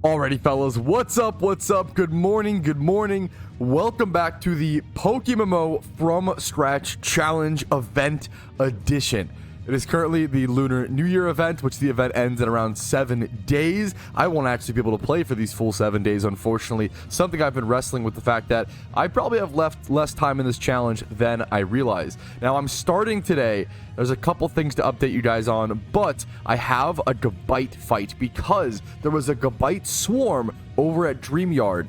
Alrighty, fellas, what's up? What's up? Good morning. Good morning. Welcome back to the PokeMMO From Scratch Challenge Event Edition. It is currently the Lunar New Year event, which the event ends in around 7 days. I won't actually be able to play for these full 7 days, unfortunately. Something I've been wrestling with the fact that I probably have left less time in this challenge than I realize. Now, I'm starting today. There's a couple things to update you guys on, but I have a Gabite fight because there was a Gabite swarm over at Dreamyard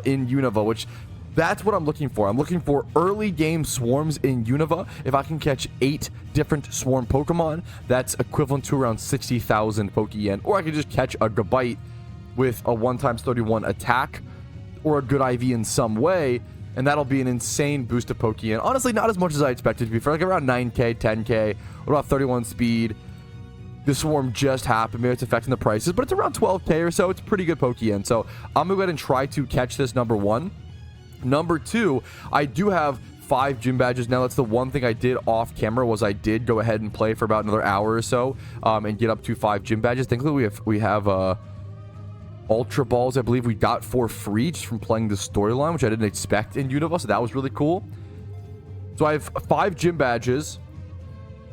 in Unova, which... that's what I'm looking for. I'm looking for early game swarms in Unova. If I can catch 8 different swarm Pokemon, that's equivalent to around 60,000 Pokeyen. Or I could just catch a Gabite with a 1x31 attack or a good IV in some way, and that'll be an insane boost of Pokeyen. Honestly, not as much as I expected to be. For like around 9k, 10k, what about 31 speed? The swarm just happened. Maybe it's affecting the prices, but it's around 12k or so. It's pretty good Pokeyen. So I'm going to go ahead and try to catch this, number one. Number two, I do have 5 gym badges now. That's the one thing I did off camera, was I did go ahead and play for about another hour or so and get up to 5 gym badges. Thankfully, we have Ultra Balls, I believe we got for free just from playing the storyline, which I didn't expect in Unova, so that was really cool. So I have 5 gym badges.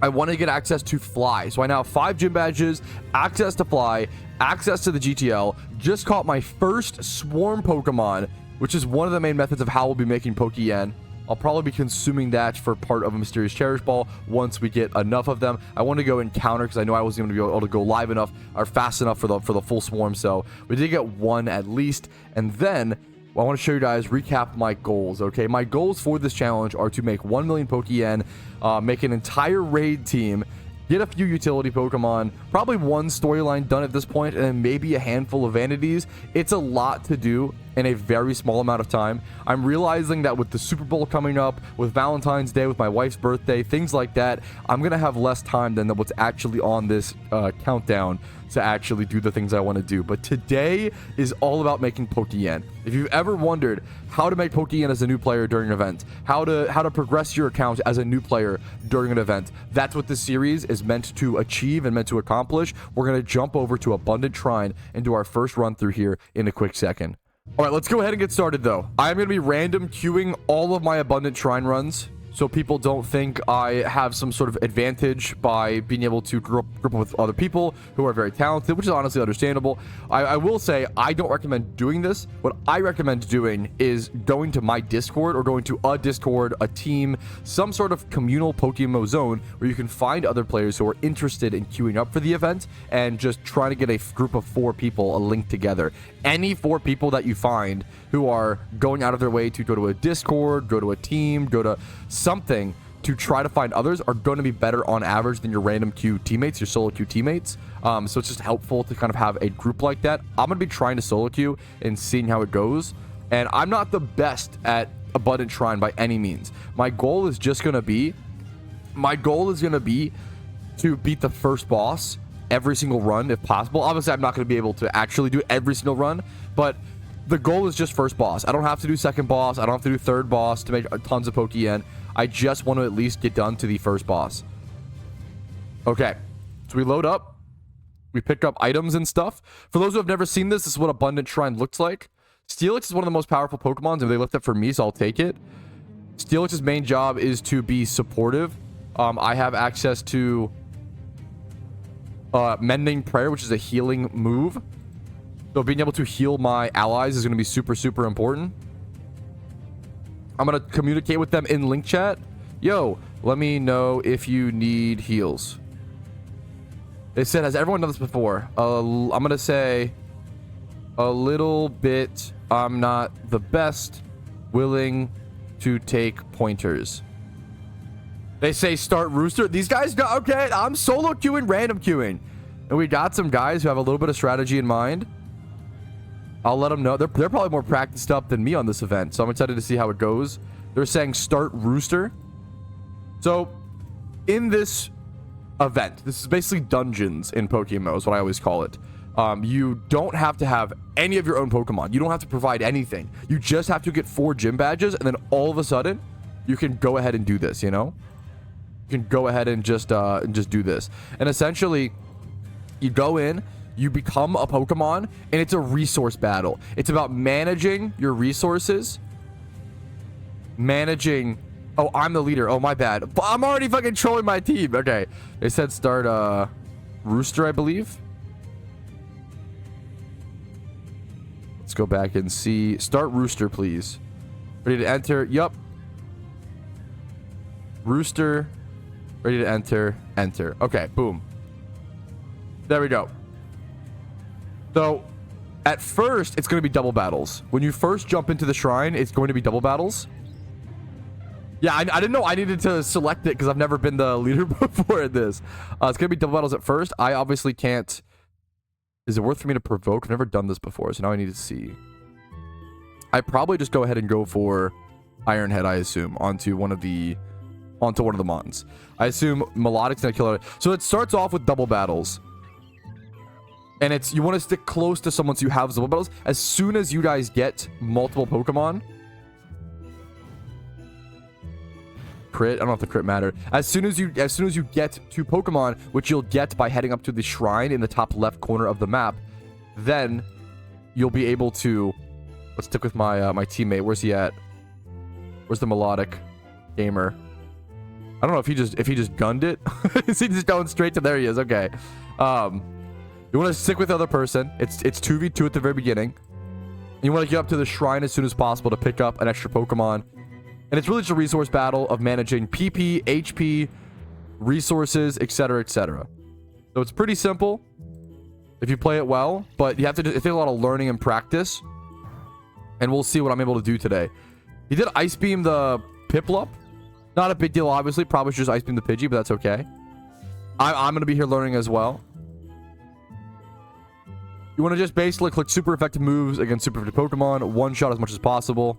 I want to get access to Fly. So I now have 5 gym badges, access to Fly, access to the GTL. Just caught my first Swarm Pokemon, which is one of the main methods of how we'll be making Pokeyen. I'll probably be consuming that for part of a Mysterious Cherish Ball once we get enough of them. I want to go encounter because I know I wasn't going to be able to go live enough or fast enough for the full swarm. So we did get 1 at least. And then I want to show you guys, recap my goals. Okay, my goals for this challenge are to make 1 million Pokeyen, make an entire raid team, get a few utility Pokemon, probably 1 storyline done at this point, and then maybe a handful of vanities. It's a lot to do in a very small amount of time. I'm realizing that with the Super Bowl coming up, with Valentine's Day, with my wife's birthday, things like that, I'm gonna have less time than what's actually on this countdown to actually do the things I want to do. But today is all about making Pokeyen. If you've ever wondered how to make Pokeyen as a new player during an event, how to progress your account as a new player during an event, that's what this series is meant to achieve and meant to accomplish. We're going to jump over to Abundant Shrine and do our first run through here in a quick second. All right, let's go ahead and get started though. I'm going to be random queuing all of my Abundant Shrine runs, so people don't think I have some sort of advantage by being able to group up with other people who are very talented, which is honestly understandable. I will say I don't recommend doing this. What I recommend doing is going to my Discord, or going to a Discord, a team, some sort of communal PokeMMO zone where you can find other players who are interested in queuing up for the event and just trying to get a group of 4 people linked together. Any 4 people that you find who are going out of their way to go to a Discord, go to a team, go to something to try to find others are going to be better on average than your random queue teammates, your solo queue teammates. So it's just helpful to kind of have a group like that. I'm going to be trying to solo queue and seeing how it goes. And I'm not the best at Abundant Shrine by any means. My goal is going to be to beat the first boss every single run if possible. Obviously, I'm not going to be able to actually do every single run, but the goal is just first boss. I don't have to do second boss. I don't have to do third boss to make tons of Pokeyen. I just want to at least get done to the first boss. Okay, so we load up. We pick up items and stuff. For those who have never seen this is what Abundant Shrine looks like. Steelix is one of the most powerful Pokemon, and they lift it for me, so I'll take it. Steelix's main job is to be supportive. I have access to Mending Prayer, which is a healing move. So being able to heal my allies is going to be super, super important. I'm going to communicate with them in link chat. Yo, let me know if you need heals. They said, has everyone done this before? I'm going to say a little bit. I'm not the best. Willing to take pointers. They say start Rooster. These guys got... okay, I'm solo queuing, random queuing. And we got some guys who have a little bit of strategy in mind. I'll let them know. They're probably more practiced up than me on this event, so I'm excited to see how it goes. They're saying start Rooster. So, in this event, this is basically dungeons in PokeMMO, is what I always call it. You don't have to have any of your own Pokemon. You don't have to provide anything. You just have to get 4 gym badges, and then all of a sudden, you can go ahead and do this, you know? You can go ahead and just do this. And essentially, you go in, you become a Pokemon, and it's a resource battle. It's about managing your resources. Managing... Oh, I'm the leader. Oh, my bad. But I'm already fucking trolling my team. Okay. They said start, Rooster, I believe. Let's go back and see. Start Rooster, please. Ready to enter. Yup. Rooster. Ready to enter. Enter. Okay, boom. There we go. So, at first, it's going to be double battles. When you first jump into the shrine, it's going to be double battles. Yeah, I didn't know I needed to select it because I've never been the leader before at this. It's going to be double battles at first. I obviously can't... Is it worth for me to provoke? I've never done this before, so now I need to see. I probably just go ahead and go for Iron Head, I assume, onto one of the mons. I assume Milotic's going to kill it. So it starts off with double battles. And it's... You want to stick close to someone so you have double battles. As soon as you guys get multiple Pokemon... Crit. I don't know if the crit matter. As soon as you get 2 Pokemon, which you'll get by heading up to the shrine in the top left corner of the map, then you'll be able to... Let's stick with my my teammate. Where's he at? Where's the Milotic gamer? I don't know if he just gunned it. Is he just going straight to... There he is. Okay. You want to stick with the other person. It's 2v2 at the very beginning. You want to get up to the shrine as soon as possible to pick up an extra Pokemon. And it's really just a resource battle of managing PP, HP, resources, etc., etc. So it's pretty simple if you play it well, but you have to do, it's a lot of learning and practice. And we'll see what I'm able to do today. He did Ice Beam the Piplup. Not a big deal, obviously. Probably should just Ice Beam the Pidgey, but that's okay. I'm going to be here learning as well. You want to just basically click super effective moves against super effective Pokemon, one-shot as much as possible.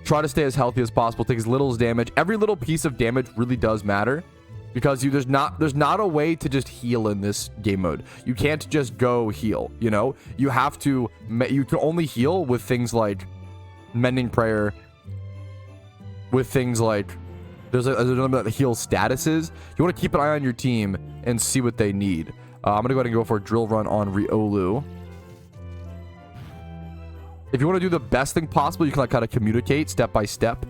Try to stay as healthy as possible. Take as little as damage. Every little piece of damage really does matter because there's not a way to just heal in this game mode. You can't just go heal. You know, you have to. You can only heal with things like Mending Prayer. With things like there's another that heals statuses. You want to keep an eye on your team and see what they need. I'm gonna go ahead and go for a Drill Run on Riolu. If you want to do the best thing possible, you can like kind of communicate step by step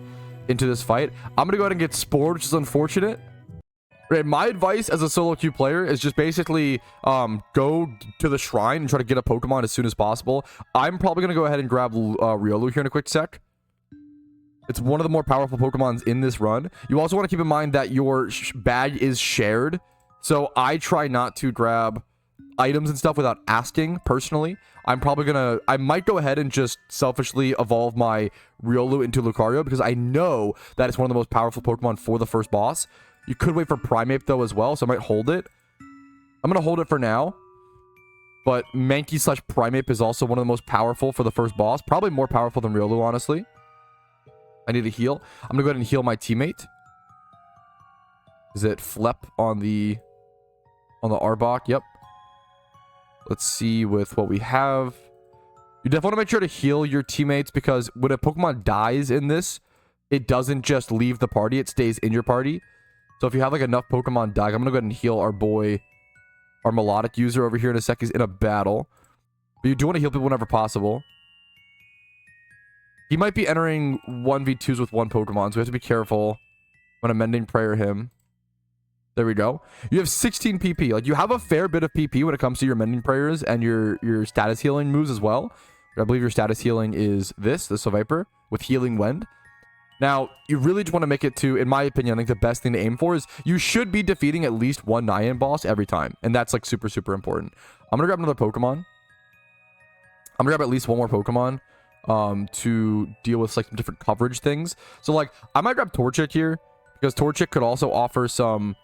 into this fight. I'm going to go ahead and get Spored, which is unfortunate. Right, my advice as a solo queue player is just basically go to the shrine and try to get a Pokemon as soon as possible. I'm probably going to go ahead and grab Riolu here in a quick sec. It's one of the more powerful Pokemons in this run. You also want to keep in mind that your bag is shared. So I try not to grab items and stuff without asking personally. I might go ahead and just selfishly evolve my Riolu into Lucario because I know that it's one of the most powerful Pokemon for the first boss. You could wait for Primeape though as well, so I might hold it. I'm going to hold it for now. But Mankey / Primeape is also one of the most powerful for the first boss. Probably more powerful than Riolu, honestly. I need to heal. I'm going to go ahead and heal my teammate. Is it Flep on the Arbok? Yep. Let's see with what we have. You definitely want to make sure to heal your teammates because when a Pokemon dies in this, it doesn't just leave the party. It stays in your party. So if you have like enough Pokemon die, I'm going to go ahead and heal our boy, our Milotic user over here in a sec. He's in a battle. But you do want to heal people whenever possible. He might be entering 1v2s with one Pokemon, so we have to be careful when I'm Mending Prayer him. There we go. You have 16 PP. Like, you have a fair bit of PP when it comes to your Mending Prayers and your status healing moves as well. I believe your status healing is the Viper with Healing Wind. Now, you really just want to make it to, in my opinion, I think the best thing to aim for is you should be defeating at least one Nian boss every time. And that's, like, super, super important. I'm going to grab another Pokemon. I'm going to grab at least one more Pokemon to deal with, like, some different coverage things. So, like, I might grab Torchic here because Torchic could also offer some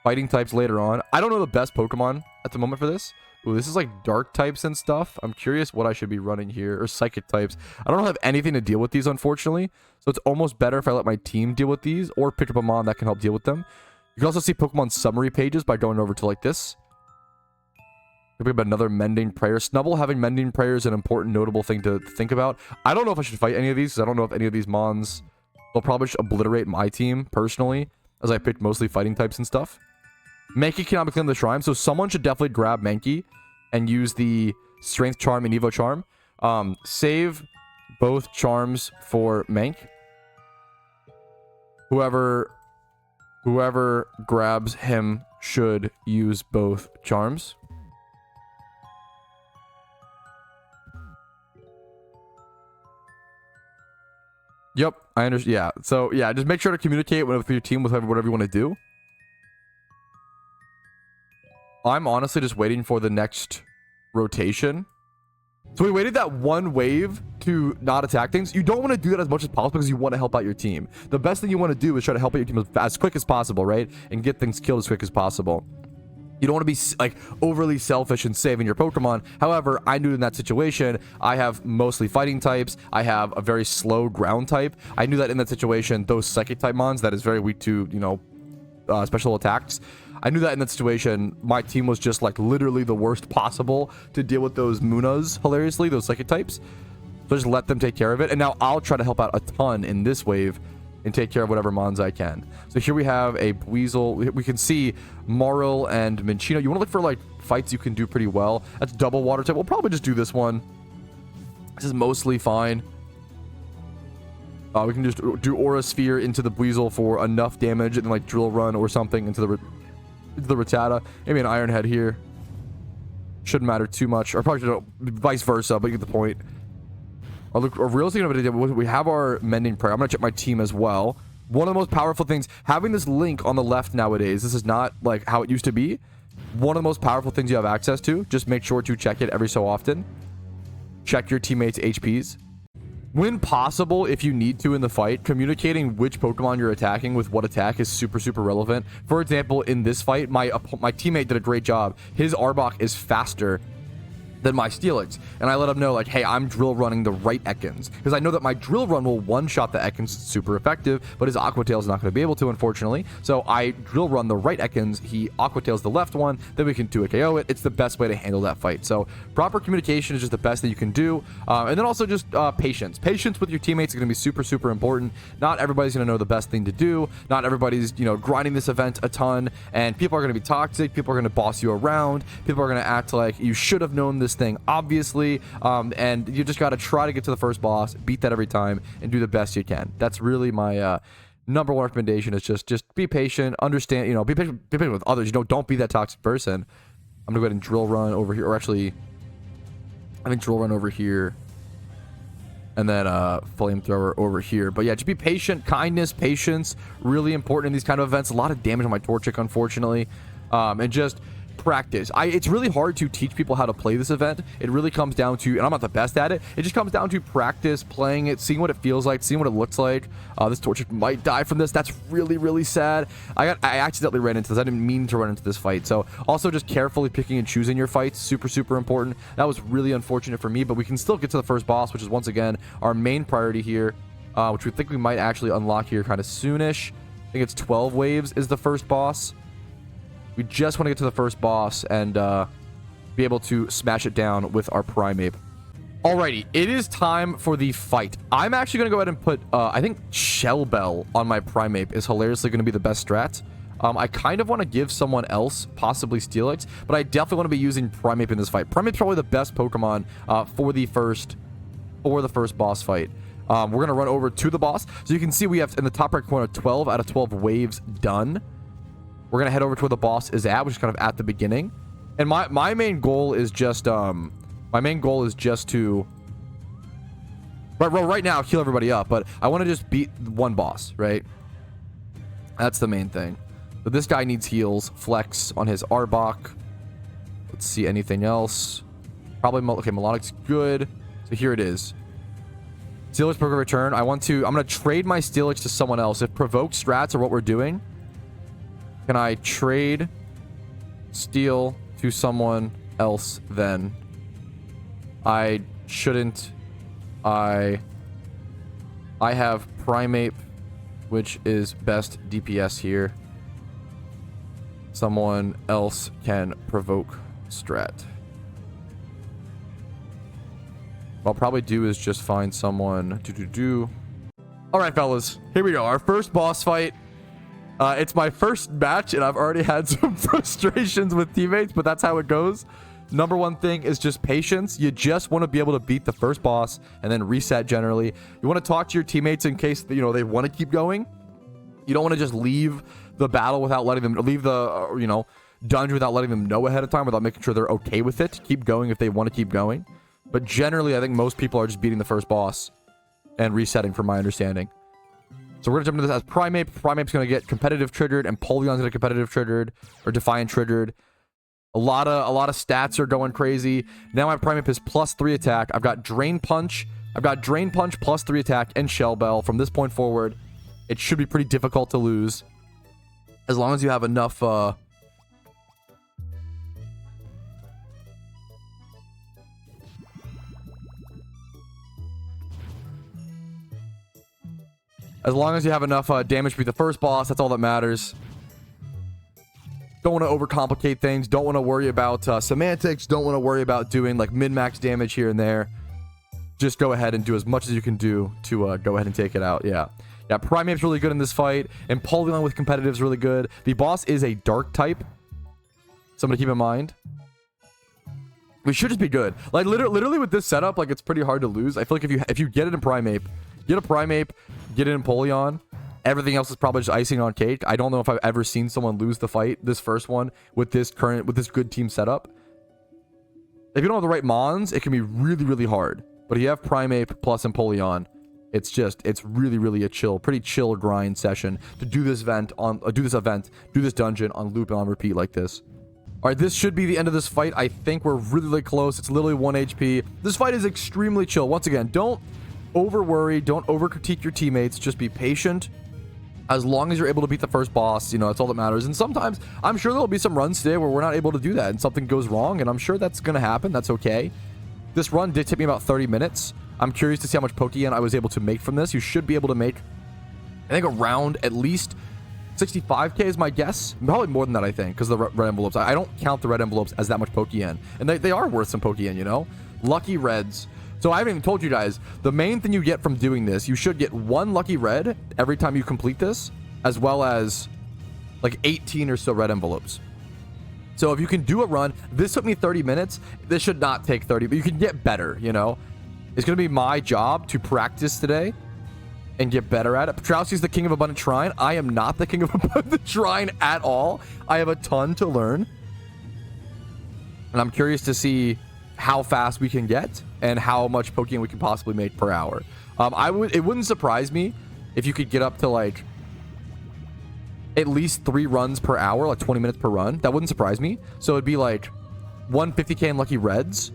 fighting types later on. I don't know the best Pokemon at the moment for this. Ooh, this is like dark types and stuff. I'm curious what I should be running here. Or psychic types. I don't have anything to deal with these, unfortunately. So it's almost better if I let my team deal with these or pick up a mon that can help deal with them. You can also see Pokemon summary pages by going over to like this. Pick up another Mending Prayer. Snubble having Mending Prayer is an important, notable thing to think about. I don't know if I should fight any of these because I don't know if any of these mons will probably just obliterate my team personally, as I picked mostly fighting types and stuff. Mankey cannot be cleaned in the shrine, so someone should definitely grab Mankey and use the Strength Charm and Evo Charm. Save both charms for Mank. Whoever grabs him should use both charms. Yep, I understand. Yeah, so yeah, just make sure to communicate with your team with whatever you want to do. I'm honestly just waiting for the next rotation. So we waited that one wave to not attack things. You don't want to do that as much as possible because you want to help out your team. The best thing you want to do is try to help out your team as quick as possible, right? And get things killed as quick as possible. You don't want to be like overly selfish and saving your Pokemon. However, I knew in that situation, I have mostly fighting types. I have a very slow ground type. I knew that in that situation, those psychic type mons that is very weak to, you know, special attacks. I knew that in that situation, my team was just like literally the worst possible to deal with those Munas, hilariously, those psychic types. So just let them take care of it. And now I'll try to help out a ton in this wave and take care of whatever mons I can. So here we have a Weasel. We can see Marl and Minchino. You want to look for like fights you can do pretty well. That's double water type. We'll probably just do this one. This is mostly fine. We can just do Aura Sphere into the Weasel for enough damage and then like Drill Run or something into the Rattata. Maybe an Iron Head here. Shouldn't matter too much. Or probably should, vice versa, but you get the point. Realistically, we have our Mending Prayer. I'm going to check my team as well. One of the most powerful things, having this link on the left nowadays, this is not like how it used to be. One of the most powerful things you have access to. Just make sure to check it every so often. Check your teammates' HPs. When possible, if you need to in the fight, communicating which Pokemon you're attacking with what attack is super, super relevant. For example, in this fight, my teammate did a great job. His Arbok is faster than my Steelix, and I let him know like, hey, I'm drill running the right Ekans because I know that my drill run will one-shot the Ekans super effective, but his Aqua Tail is not going to be able to, unfortunately. So I drill run the right Ekans, he Aqua Tails the left one, then we can 2 KO it. It's the best way to handle that fight. So proper communication is just the best that you can do, and then also just patience with your teammates is going to be super, super important. Not everybody's going to know the best thing to do. Not everybody's, you know, grinding this event a ton, and people are going to be toxic. People are going to boss you around. People are going to act like you should have known this thing, obviously, and you just got to try to get to the first boss, beat that every time, and do the best you can. That's really my number one recommendation, is just be patient, understand, you know, be patient with others. You know, don't be that toxic person. I'm gonna go ahead and drill run over here, or actually I think drill run over here, and then flamethrower over here. But yeah, just be patient. Kindness, patience, really important in these kind of events. A lot of damage on my Torchic, unfortunately, and just practice. It's really hard to teach people how to play this event. It really comes down to, and I'm not the best at it, it just comes down to practice, playing it, seeing what it feels like, seeing what it looks like. This Torchic might die from this. That's really, really sad. I accidentally ran into this. I didn't mean to run into this fight. So also just carefully picking and choosing your fights, super, super important. That was really unfortunate for me, but we can still get to the first boss, which is once again our main priority here, which we think we might actually unlock here kind of soonish. I think it's 12 waves is the first boss. We just want to get to the first boss and be able to smash it down with our Primeape. Alrighty, it is time for the fight. I'm actually going to go ahead and put, I think Shell Bell on my Primeape is hilariously going to be the best strat. I kind of want to give someone else, possibly Steelix, but I definitely want to be using Primeape in this fight. Primeape's probably the best Pokemon for the first boss fight. We're going to run over to the boss. So you can see we have in the top right corner 12 out of 12 waves done. We're going to head over to where the boss is at, which is kind of at the beginning. And my main goal is just to right now heal everybody up, but I want to just beat one boss, right? That's the main thing. But this guy needs heals. Flex on his Arbok. Let's see anything else. Probably okay, Milotic's good. So here it is. Steelix Poker Return. I'm going to trade my Steelix to someone else. If provoked strats are what we're doing, can I trade Steel to someone else then? I shouldn't. I have Primeape, which is best DPS here. Someone else can provoke strat. What I'll probably do is just find someone to do. All right, fellas, here we go. Our first boss fight. It's my first match, and I've already had some frustrations with teammates, but that's how it goes. Number one thing is just patience. You just want to be able to beat the first boss and then reset generally. You want to talk to your teammates in case, you know, they want to keep going. You don't want to just leave the battle without letting them, leave the, you know, dungeon without letting them know ahead of time, without making sure they're okay with it. Keep going if they want to keep going. But generally, I think most people are just beating the first boss and resetting, from my understanding. So we're going to jump into this as Primeape. Primeape's going to get competitive triggered, and Pokeyen's going to get competitive triggered, or Defiant triggered. A lot of stats are going crazy. Now my Primeape is +3 attack. I've got Drain Punch. I've got Drain Punch +3 attack and Shell Bell. From this point forward, it should be pretty difficult to lose. As long as you have enough... As long as you have enough damage to beat the first boss, that's all that matters. Don't want to overcomplicate things. Don't want to worry about semantics. Don't want to worry about doing like min-max damage here and there. Just go ahead and do as much as you can do to go ahead and take it out. Yeah. Yeah, Primeape's really good in this fight. And Pokeyen with competitive is really good. The boss is a dark type. Something to keep in mind. We should just be good. Like literally with this setup, like it's pretty hard to lose. I feel like if you get it in Primeape, get a Primeape, get it in Pokeyen, everything else is probably just icing on cake. I don't know if I've ever seen someone lose the fight, this first one, with this good team setup. If you don't have the right mons, it can be really, really hard. But if you have Primeape plus Empoleon, it's really a pretty chill grind session to do this event, do this dungeon on loop and on repeat like this. All right, this should be the end of this fight. I think we're really close. It's literally 1 HP. This fight is extremely chill. Once again, don't over worry, don't over critique your teammates. Just be patient. As long as you're able to beat the first boss, you know, that's all that matters. And sometimes, I'm sure there'll be some runs today where we're not able to do that and something goes wrong, and I'm sure that's going to happen. That's okay. This run did take me about 30 minutes. I'm curious to see how much Pokeyen I was able to make from this. You should be able to make, I think, around at least 65k is my guess. Probably more than that, I think, because the red envelopes. I don't count the red envelopes as that much Pokeyen. And they are worth some Pokeyen, you know? Lucky reds. So I haven't even told you guys, the main thing you get from doing this, you should get 1 lucky red every time you complete this, as well as like 18 or so red envelopes. So if you can do a run, this took me 30 minutes. This should not take 30, but you can get better, you know? It's going to be my job to practice today and get better at it. Patrouski's the king of Abundant Shrine. I am not the king of Abundant Shrine at all. I have a ton to learn. And I'm curious to see how fast we can get and how much Pokeyen we can possibly make per hour. It wouldn't surprise me if you could get up to like at least 3 runs per hour, like 20 minutes per run. That wouldn't surprise me. So it'd be like 150k in lucky reds,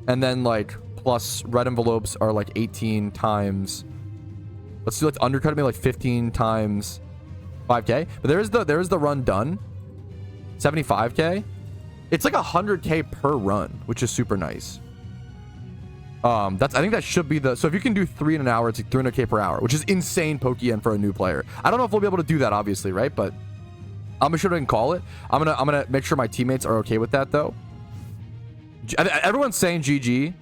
and then like plus red envelopes are like 18 times. Let's undercut it, maybe like 15 times 5k. But there's the run done. 75k. It's like 100k per run, which is super nice. I think that should be so if you can do 3 in an hour, it's like 300k per hour, which is insane Pokeyen for a new player. I don't know if we'll be able to do that, obviously, right? But I'm gonna sure I can call it. I'm gonna make sure my teammates are okay with that, though. Everyone's saying GG.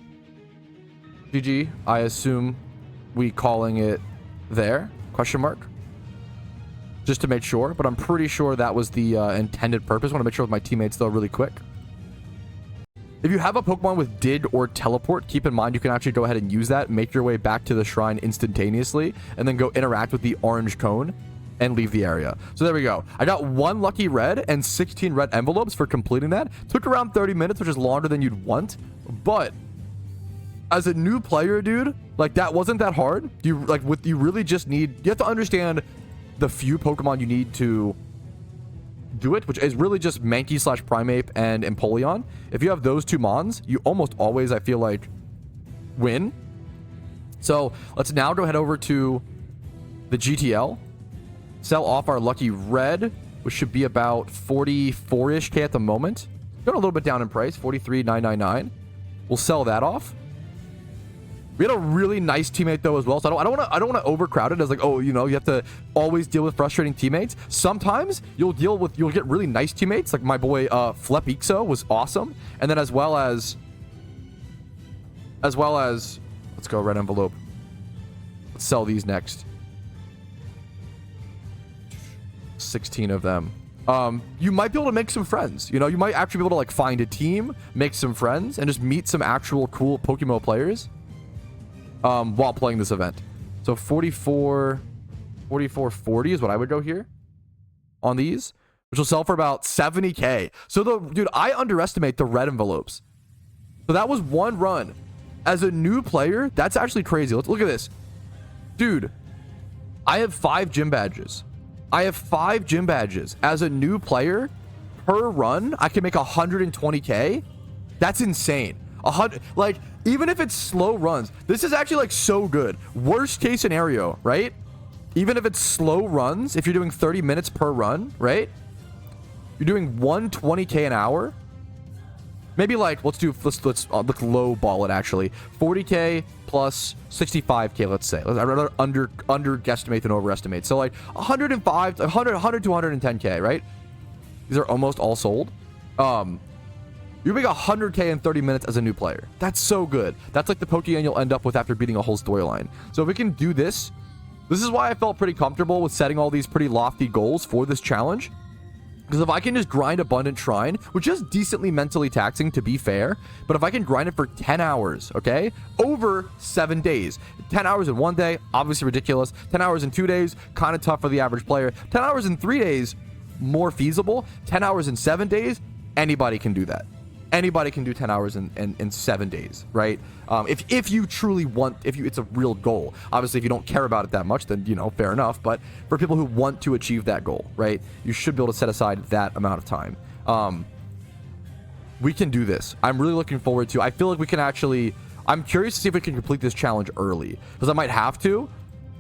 GG. I assume we calling it there? Question mark. Just to make sure, but I'm pretty sure that was the intended purpose. I want to make sure with my teammates, though, really quick. If you have a Pokemon with Dig or Teleport, keep in mind you can actually go ahead and use that, make your way back to the shrine instantaneously, and then go interact with the orange cone and leave the area. So there we go. I got 1 lucky red and 16 red envelopes for completing that. Took around 30 minutes, which is longer than you'd want, but as a new player, dude, like that wasn't that hard. You really just need, you have to understand the few Pokemon you need to do it, which is really just Mankey / Primeape and Empoleon. If you have those 2 mons, you almost always, I feel like, win. So let's now go head over to the GTL, sell off our lucky red, which should be about 44-ish K at the moment. Going a little bit down in price, 43,999. We'll sell that off. We had a really nice teammate though as well, so I don't want to overcrowd it as like, oh, you know, you have to always deal with frustrating teammates. Sometimes you'll get really nice teammates, like my boy Flepixo was awesome, and then as well as let's go red envelope. Let's sell these next. 16 of them. You might be able to make some friends. You know, you might actually be able to like find a team, make some friends, and just meet some actual cool PokeMMO players while playing this event. So 44.40 is what I would go here on these, which will sell for about 70k. So dude, I underestimate the red envelopes. So that was one run. As a new player, that's actually crazy. Let's look at this. Dude, I have 5 gym badges. I have 5 gym badges. As a new player, per run, I can make 120k. That's insane. 100, like, even if it's slow runs, this is actually like so good. Worst case scenario, right? Even if it's slow runs, if you're doing 30 minutes per run, right? You're doing 120k an hour. Maybe like, let's look low ball it actually. 40k plus 65k, let's say. I'd rather underestimate than overestimate. So like 105, 100 to 110k, right? These are almost all sold. You make 100k in 30 minutes as a new player. That's so good. That's like the Pokeyen you'll end up with after beating a whole storyline. So if we can do this, this is why I felt pretty comfortable with setting all these pretty lofty goals for this challenge. Because if I can just grind Abundant Shrine, which is decently mentally taxing to be fair, but if I can grind it for 10 hours, okay, over 7 days, 10 hours in 1 day, obviously ridiculous. 10 hours in 2 days, kind of tough for the average player. 10 hours in 3 days, more feasible. 10 hours in 7 days, anybody can do that. Anybody can do 10 hours in 7 days, right? If you truly want, it's a real goal. Obviously, if you don't care about it that much, then, you know, fair enough. But for people who want to achieve that goal, right, you should be able to set aside that amount of time. We can do this. I'm really looking forward to. I feel like we can actually. I'm curious to see if we can complete this challenge early, because I might have to.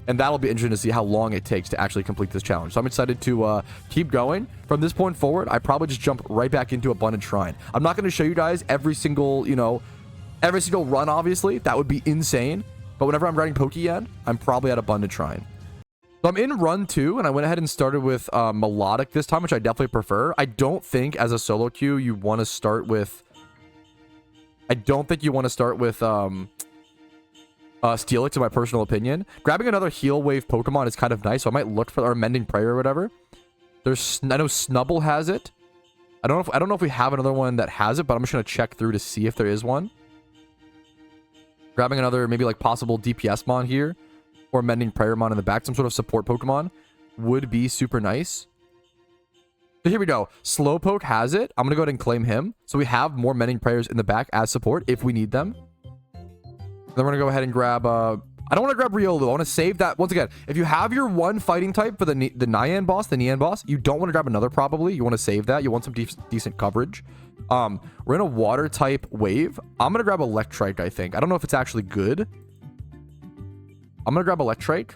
And that'll be interesting to see how long it takes to actually complete this challenge. So I'm excited to keep going. From this point forward, I probably just jump right back into Abundant Shrine. I'm not going to show you guys every single, you know, every single run, obviously. That would be insane. But whenever I'm riding Pokeyen, I'm probably at Abundant Shrine. So I'm in run 2, and I went ahead and started with Milotic this time, which I definitely prefer. I don't think as a solo queue you want to start with... Steelix, in my personal opinion. Grabbing another heal wave Pokemon is kind of nice, so I might look for our Mending Prayer or whatever. I know Snubble has it. I don't know if we have another one that has it, but I'm just gonna check through to see if there is one. Grabbing another maybe like possible DPS mon here, or Mending Prayer mon in the back, some sort of support Pokemon would be super nice. So here we go. Slowpoke has it. I'm gonna go ahead and claim him, so we have more Mending Prayers in the back as support if we need them. Then we're going to go ahead and grab, I don't want to grab Riolu. I want to save that. Once again, if you have your one fighting type for the Nian boss, you don't want to grab another probably. You want to save that. You want some decent coverage. We're in a water type wave. I'm going to grab Electrike, I think. I don't know if it's actually good. I'm going to grab Electrike.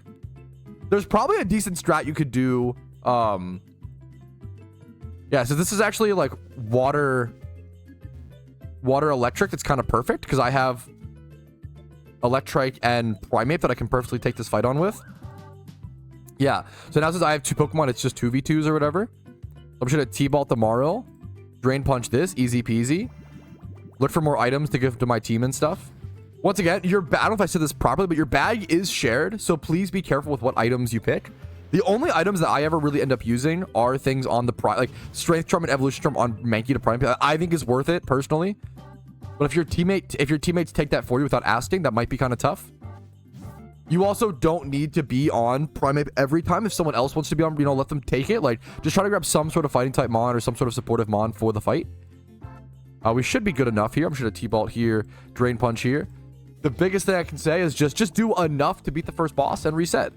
There's probably a decent strat you could do. Yeah, so this is actually like water electric. It's kind of perfect because I have Electrike and Primeape that I can perfectly take this fight on with. Yeah, so now since I have 2 Pokemon, it's just 2v2s or whatever. I'm just gonna T-Bolt the Marl, Drain Punch this, easy peasy. Look for more items to give to my team and stuff. Once again, I don't know if I said this properly, but your bag is shared, so please be careful with what items you pick. The only items that I ever really end up using are things on the like Strength Charm and Evolution Charm on Mankey to Primeape. I think is worth it personally. But if your teammates take that for you without asking, that might be kind of tough. You also don't need to be on Primeape every time. If someone else wants to be on, you know, let them take it. Like, just try to grab some sort of fighting type mon or some sort of supportive mon for the fight. We should be good enough here. I'm just gonna T-Bolt here, Drain Punch here. The biggest thing I can say is just do enough to beat the first boss and reset.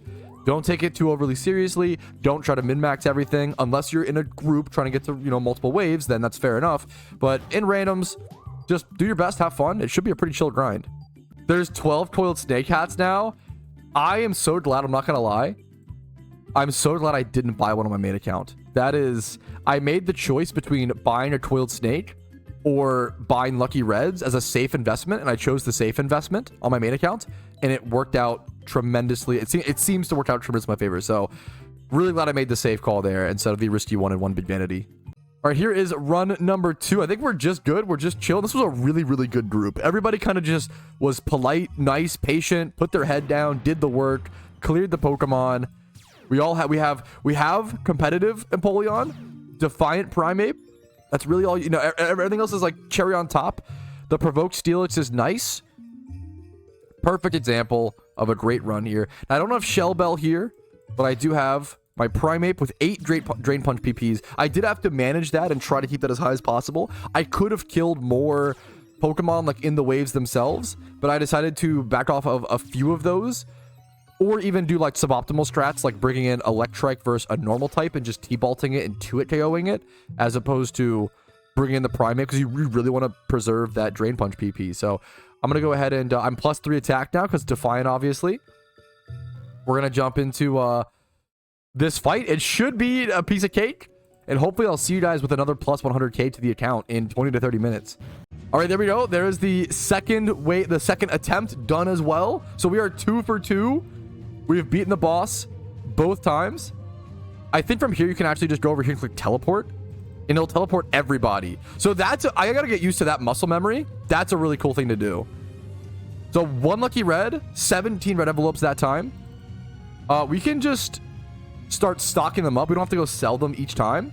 Don't take it too overly seriously. Don't try to min-max everything. Unless you're in a group trying to get to, you know, multiple waves, then that's fair enough. But in randoms, just do your best, have fun. It should be a pretty chill grind. There's 12 Coiled Snake Hats now. I am so glad, I'm not gonna lie. I'm so glad I didn't buy one on my main account. That is, I made the choice between buying a Coiled Snake or buying Lucky Reds as a safe investment, and I chose the safe investment on my main account, and it worked out tremendously. It seems to work out tremendously in my favor, so really glad I made the safe call there instead of the risky one and one big vanity. All right, here is run number 2. I think we're just good. We're just chill. This was a really, really good group. Everybody kind of just was polite, nice, patient, put their head down, did the work, cleared the Pokemon. We have competitive Empoleon, Defiant Primeape. That's really all, you know, everything else is like cherry on top. The Provoked Steelix is nice. Perfect example of a great run here. Now, I don't have Shell Bell here, but I do have my Primeape with 8 Drain Punch PPs. I did have to manage that and try to keep that as high as possible. I could have killed more Pokemon like in the waves themselves, but I decided to back off of a few of those, or even do like suboptimal strats, like bringing in Electrike versus a normal type and just T-Bolting it and 2-hit KOing it, as opposed to bringing in the Primeape, because you really want to preserve that Drain Punch PP. So I'm going to go ahead and I'm +3 attack now because Defiant, obviously. We're going to jump into this fight. It should be a piece of cake, and hopefully I'll see you guys with another +100k to the account in 20 to 30 minutes. All right, there we go. There is the second attempt done as well. So we are 2 for 2. We have beaten the boss both times. I think from here you can actually just go over here and click teleport, and it'll teleport everybody. So I gotta get used to that muscle memory. That's a really cool thing to do. So 1 lucky red, 17 red envelopes that time. We can just start stocking them up. We don't have to go sell them each time.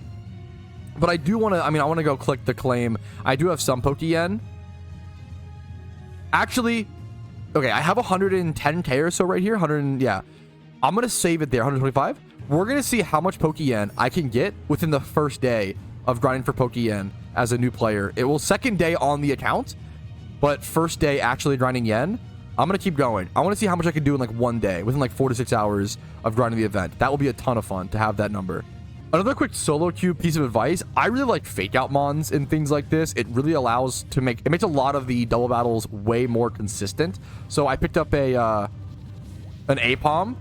But I do want to, I want to go click the claim. I do have some Pokeyen. Actually, okay, I have 110k or so right here. Yeah. I'm going to save it there, 125. We're going to see how much Pokeyen I can get within the first day of grinding for Pokeyen as a new player. It will second day on the account, but first day actually grinding yen. I'm going to keep going. I want to see how much I can do in like 1 day, within like 4 to 6 hours of grinding the event. That will be a ton of fun to have that number. Another quick solo queue piece of advice. I really like fake out mons and things like this. It really allows to make a lot of the double battles way more consistent. So I picked up an Apom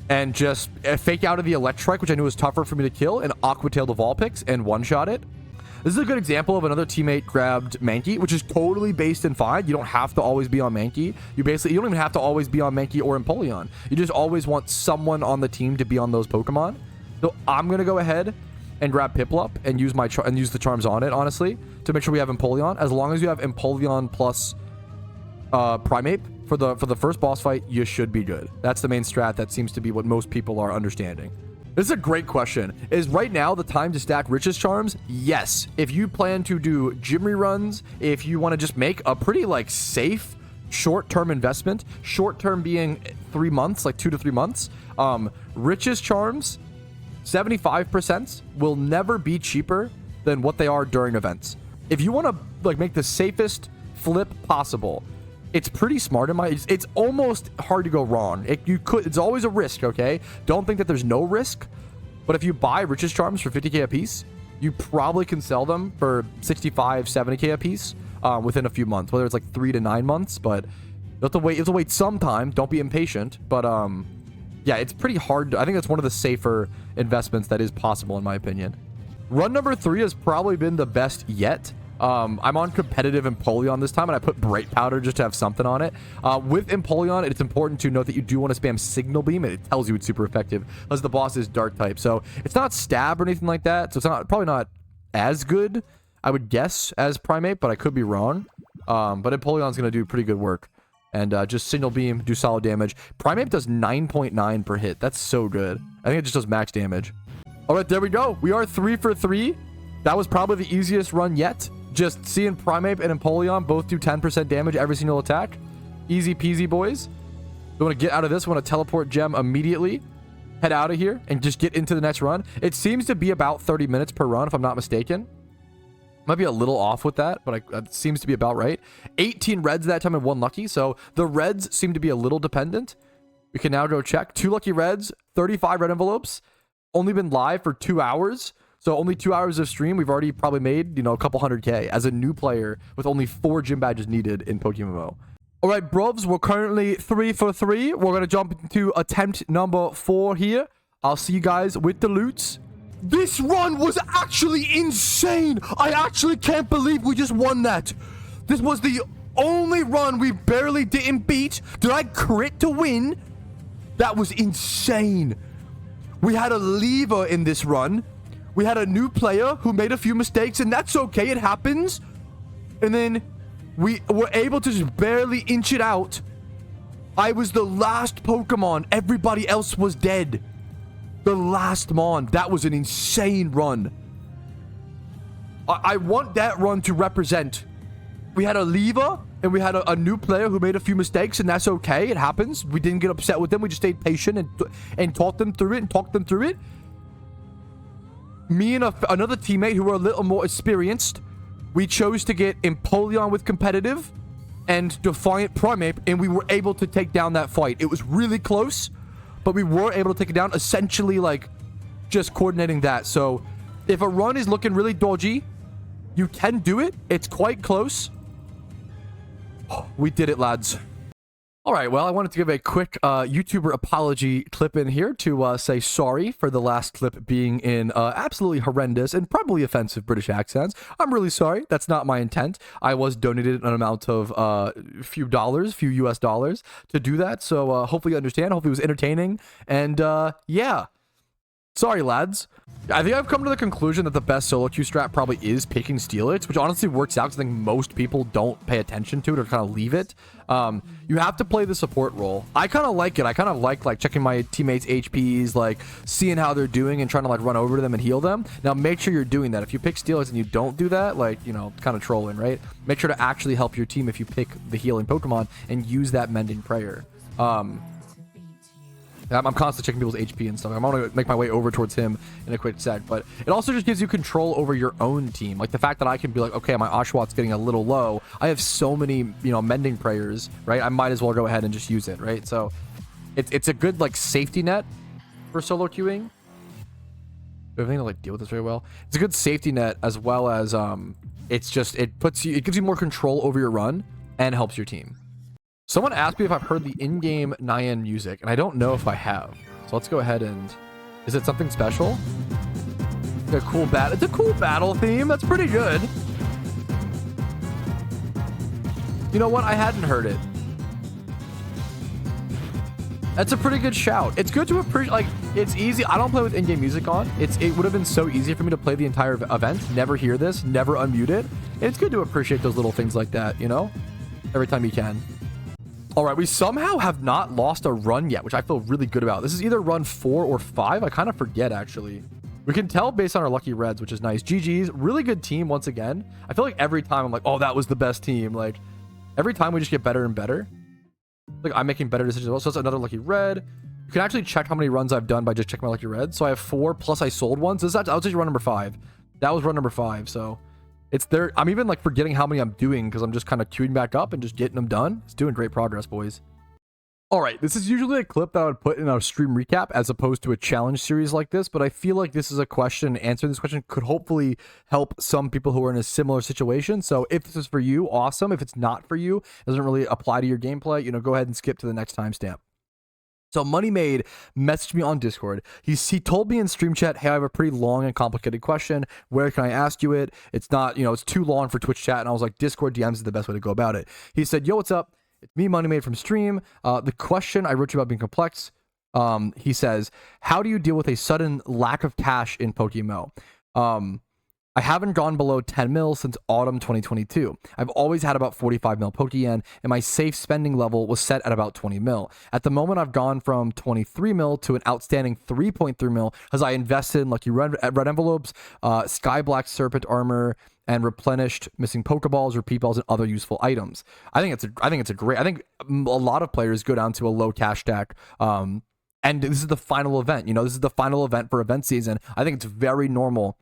and just fake out of the Electrike, which I knew was tougher for me to kill, and Aqua Tail the Vulpix and one-shot it. This is a good example of another teammate grabbed Mankey, which is totally based and fine. You don't have to always be on Mankey. You don't even have to always be on Mankey or Empoleon. You just always want someone on the team to be on those Pokemon. So I'm gonna go ahead and grab Piplup and use the charms on it, honestly, to make sure we have Empoleon. As long as you have Empoleon plus Primeape for the first boss fight, you should be good. That's the main strat. That seems to be what most people are understanding. This is a great question. Is right now the time to stack Riches Charms? Yes. If you plan to do gym reruns, if you want to just make a pretty like safe short-term investment, short-term being 3 months, like 2 to 3 months, Riches Charms 75% will never be cheaper than what they are during events. If you want to like make the safest flip possible, it's pretty smart in it's almost hard to go wrong. It's always a risk, okay? Don't think that there's no risk, but if you buy Riches Charms for 50k a piece, you probably can sell them for 65, 70k a piece within a few months, whether it's like 3 to 9 months, but you have to wait some time. Don't be impatient, but yeah, it's pretty hard. I think that's one of the safer investments that is possible, in my opinion. Run number 3 has probably been the best yet. I'm on competitive Empoleon this time, and I put Bright Powder just to have something on it. With Empoleon, it's important to note that you do want to spam Signal Beam, and it tells you it's super effective, as the boss is Dark type. So it's not Stab or anything like that, so it's probably not as good, I would guess, as Primeape, but I could be wrong. But Empoleon's going to do pretty good work. And just Signal Beam, do solid damage. Primeape does 9.9 per hit. That's so good. I think it just does max damage. All right, there we go. We are 3 for 3. That was probably the easiest run yet. Just seeing Primeape and Empoleon both do 10% damage every single attack. Easy peasy, boys. We want to get out of this. We want to teleport gem immediately. Head out of here and just get into the next run. It seems to be about 30 minutes per run, if I'm not mistaken. Might be a little off with that, but it seems to be about right. 18 reds that time and 1 lucky, so the reds seem to be a little dependent. We can now go check. 2 lucky reds, 35 red envelopes. Only been live for 2 hours, so only 2 hours of stream. We've already probably made, a couple 100k as a new player with only 4 gym badges needed in PokeMMO. All right, bruvs, we're currently 3 for 3. We're going to jump into attempt number 4 here. I'll see you guys with the loots. This run was actually insane. I actually can't believe we just won that. This was the only run we barely didn't beat. Did I crit to win? That was insane. We had a lever in this run. We had a new player who made a few mistakes, and that's okay. It happens. And then we were able to just barely inch it out. I was the last Pokemon. Everybody else was dead. The last Mon. That was an insane run. I want that run to represent. We had a lever, and we had a new player who made a few mistakes, and that's okay. It happens. We didn't get upset with them. We just stayed patient and taught them through it and talked them through it. Me and another teammate who were a little more experienced, we chose to get Empoleon with competitive and Defiant Primeape, and we were able to take down that fight. It was really close, but we were able to take it down, essentially like just coordinating that. So if a run is looking really dodgy, you can do it. It's quite close. We did it, lads. All right, well, I wanted to give a quick YouTuber apology clip in here to say sorry for the last clip being in absolutely horrendous and probably offensive British accents. I'm really sorry. That's not my intent. I was donated an amount of few US dollars to do that. So hopefully you understand. Hopefully it was entertaining. And yeah, sorry, lads. I think I've come to the conclusion that the best solo queue strat probably is picking Steelix, which honestly works out because I think most people don't pay attention to it or kind of leave it. You have to play the support role. I kind of like it. I kind of like checking my teammates' HPs, like seeing how they're doing and trying to like run over to them and heal them. Now, make sure you're doing that. If you pick Steelix and you don't do that, like, you know, kind of trolling, right? Make sure to actually help your team if you pick the healing Pokemon and use that mending prayer. I'm constantly checking people's HP and stuff. I'm going to make my way over towards him in a quick sec, but it also just gives you control over your own team. Like the fact that I can be like, okay, my Oshawot's getting a little low. I have so many, you know, mending prayers, right? I might as well go ahead and just use it, right? So it's a good like safety net for solo queuing. Do everything to like deal with this very well. It's a good safety net as well as it gives you more control over your run and helps your team. Someone asked me if I've heard the in-game Nian music, and I don't know if I have. So let's go ahead and... Is it something special? It's a cool battle theme. That's pretty good. You know what? I hadn't heard it. That's a pretty good shout. It's good to appreciate... Like, it's easy. I don't play with in-game music on. It would have been so easy for me to play the entire event, never hear this, never unmute it. And it's good to appreciate those little things like that, you know? Every time you can. All right, we somehow have not lost a run yet, which I feel really good about. This is either run 4 or 5. I kind of forget, actually. We can tell based on our lucky reds, which is nice. GG's, really good team once again. I feel like every time I'm like, oh, that was the best team. Like, every time we just get better and better. Like, I'm making better decisions as well. So that's another lucky red. You can actually check how many runs I've done by just checking my lucky reds. So I have 4, plus I sold one. So this is, I would say run number 5. That was run number 5, so... It's there. I'm even like forgetting how many I'm doing because I'm just kind of queuing back up and just getting them done. It's doing great progress, boys. All right, this is usually a clip that I would put in a stream recap as opposed to a challenge series like this, but I feel like this is a question. Answering this question could hopefully help some people who are in a similar situation. So if this is for you, awesome. If it's not for you, it doesn't really apply to your gameplay, you know, go ahead and skip to the next timestamp. So Money Made messaged me on Discord. He told me in stream chat, hey, I have a pretty long and complicated question. Where can I ask you it? It's not, you know, it's too long for Twitch chat. And I was like, Discord DMs is the best way to go about it. He said, yo, what's up? It's me, Money Made from stream. The question I wrote you about being complex. He says, how do you deal with a sudden lack of cash in PokeMMO? I haven't gone below 10 mil since autumn 2022. I've always had about 45 mil Pokeyen, and my safe spending level was set at about 20 mil. At the moment, I've gone from 23 mil to an outstanding 3.3 mil as I invested in lucky red envelopes, sky black serpent armor, and replenished missing Pokeballs, repeat balls, and other useful items. I think it's a great. I think a lot of players go down to a low cash stack. And this is the final event. You know, this is the final event for event season. I think it's very normal